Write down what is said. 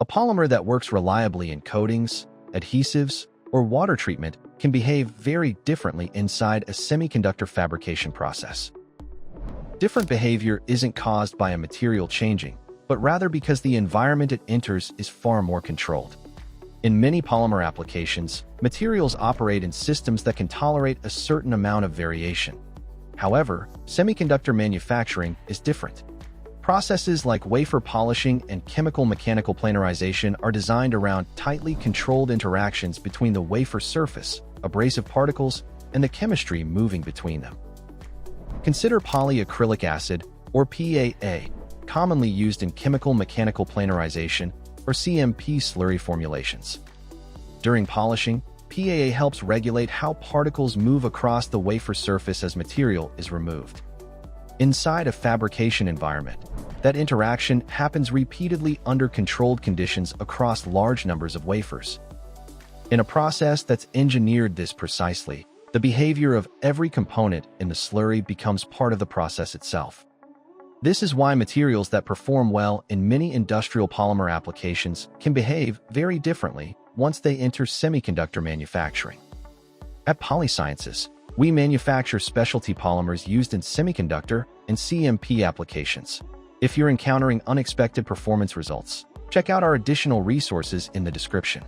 A polymer that works reliably in coatings, adhesives, or water treatment can behave very differently inside a semiconductor fabrication process. Different behavior isn't caused by a material changing, but rather because the environment it enters is far more controlled. In many polymer applications, materials operate in systems that can tolerate a certain amount of variation. However, semiconductor manufacturing is different. Processes like wafer polishing and chemical mechanical planarization are designed around tightly controlled interactions between the wafer surface, abrasive particles, and the chemistry moving between them. Consider polyacrylic acid, or PAA, commonly used in chemical mechanical planarization, or CMP slurry formulations. During polishing, PAA helps regulate how particles move across the wafer surface as material is removed. Inside a fabrication environment, that interaction happens repeatedly under controlled conditions across large numbers of wafers. In a process that's engineered this precisely, the behavior of every component in the slurry becomes part of the process itself. This is why materials that perform well in many industrial polymer applications can behave very differently once they enter semiconductor manufacturing. At Polysciences, we manufacture specialty polymers used in semiconductor and CMP applications. If you're encountering unexpected performance results, check out our additional resources in the description.